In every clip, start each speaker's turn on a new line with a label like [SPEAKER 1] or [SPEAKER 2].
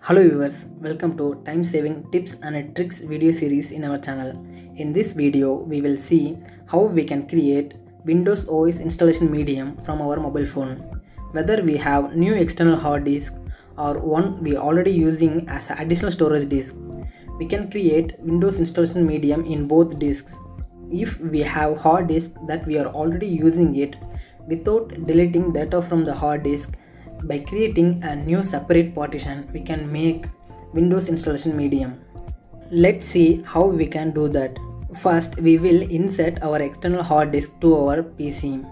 [SPEAKER 1] Hello viewers, welcome to time saving tips and tricks video series in our channel. In this video, we will see how we can create Windows OS installation medium from our mobile phone. Whether we have new external hard disk or one we already using as an additional storage disk, we can create Windows installation medium in both disks. If we have hard disk that we are already using it without deleting data from the hard disk, by creating a new separate partition, we can make Windows installation medium. Let's see how we can do that. First, we will insert our external hard disk to our PC.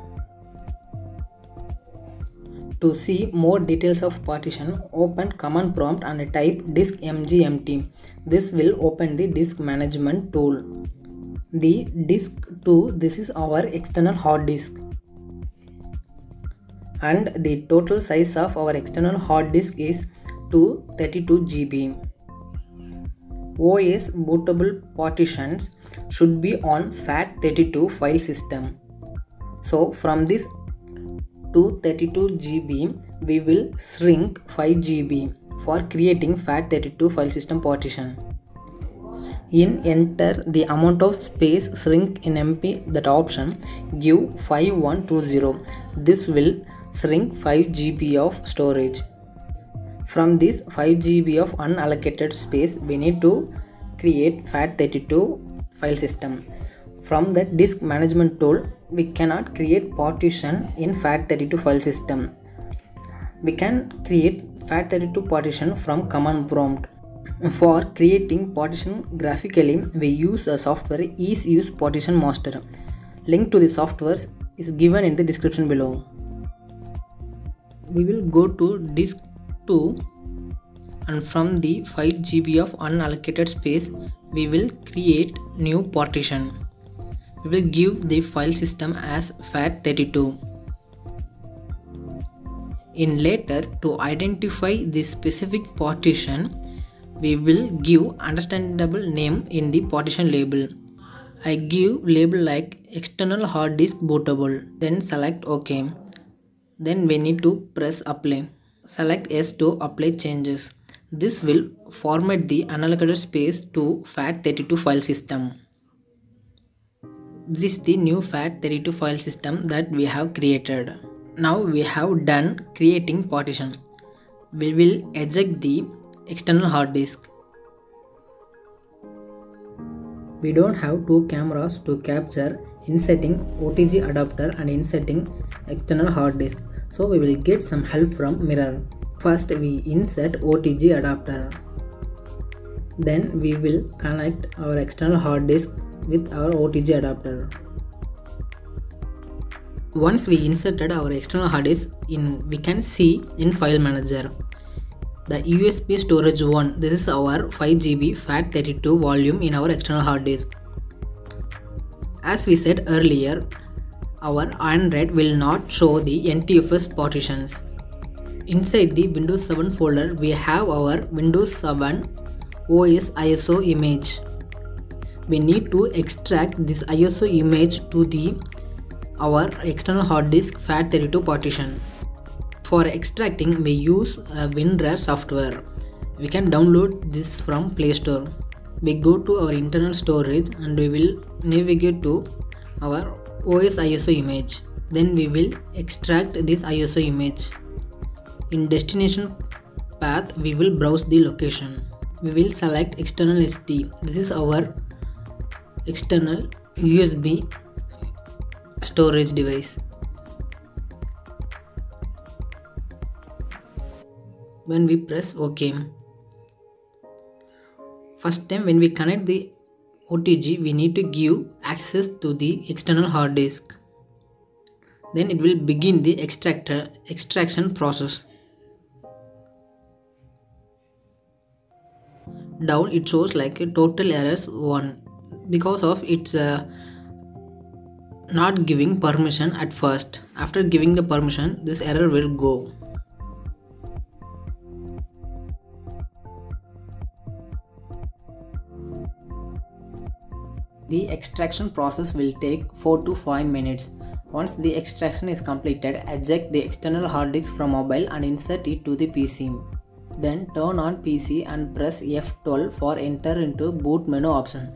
[SPEAKER 1] To see more details of partition, open command prompt and type disk mgmt. This will open the disk management tool. The disk 2, this is our external hard disk. And the total size of our external hard disk is 232 GB. OS bootable partitions should be on FAT32 file system. So from this 232 GB, we will shrink 5 GB for creating FAT32 file system partition. Enter the amount of space shrink in MP, that option, give 5120. This will shrink 5 GB of storage. From this 5 GB of unallocated space, we need to create FAT32 file system. From that disk management tool, we cannot create partition in FAT32 file system. We can create FAT32 partition from command prompt. For creating partition graphically, we use a software Use Partition Master. Link to the software is given in the description below. We will go to disk 2 and from the 5 GB of unallocated space, we will create new partition. We will give the file system as FAT32. In later, to identify the specific partition, we will give understandable name in the partition label. I give label like external hard disk bootable, then select OK. Then we need to press apply. Select yes to apply changes. This will format the unallocated space to FAT32 file system. This is the new FAT32 file system that we have created. Now we have done creating partition. We will eject the external hard disk. We don't have two cameras to capture inserting OTG adapter and inserting external hard disk, so we will get some help from mirror. First we insert OTG adapter, then we will connect our external hard disk with our OTG adapter. Once we inserted our external hard disk in, we can see in file manager the USB storage 1. This is our 5 GB FAT32 volume in our external hard disk. As we said earlier, our Android will not show the NTFS partitions. Inside the Windows 7 folder, we have our Windows 7 OS ISO image. We need to extract this ISO image to our external hard disk FAT32 partition. For extracting, we use a WinRAR software. We can download this from Play Store. We go to our internal storage and we will navigate to our OS ISO image. Then we will extract this ISO image. In destination path, we will browse the location. We will select external SD. This is our external USB storage device. When we press OK, first time when we connect the OTG, we need to give access to the external hard disk. Then it will begin the extraction process. Down it shows like a total errors 1 because of it's not giving permission at first. After giving the permission, this error will go. The extraction process will take 4 to 5 minutes. Once the extraction is completed, eject the external hard disk from mobile and insert it to the PC. Then turn on PC and press F12 for enter into boot menu option.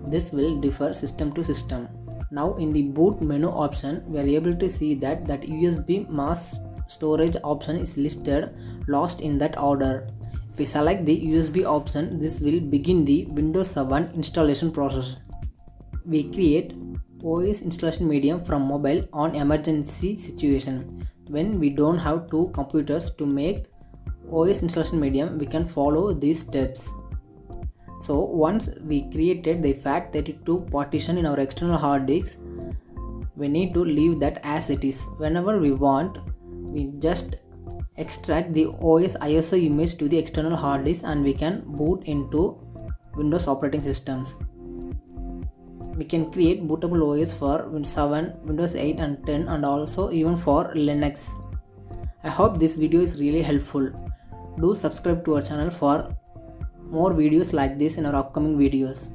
[SPEAKER 1] This will differ system to system. Now in the boot menu option, we are able to see that USB mass storage option is listed last in that order. If we select the USB option, this will begin the Windows 7 installation process. We create OS installation medium from mobile on emergency situation. When we don't have two computers to make OS installation medium, we can follow these steps. So once we created the FAT32 partition in our external hard disk, we need to leave that as it is. Whenever we want, we just extract the OS ISO image to the external hard disk and we can boot into Windows operating systems. We can create bootable OS for Windows 7, Windows 8 and 10 and also even for Linux. I hope this video is really helpful. Do subscribe to our channel for more videos like this in our upcoming videos.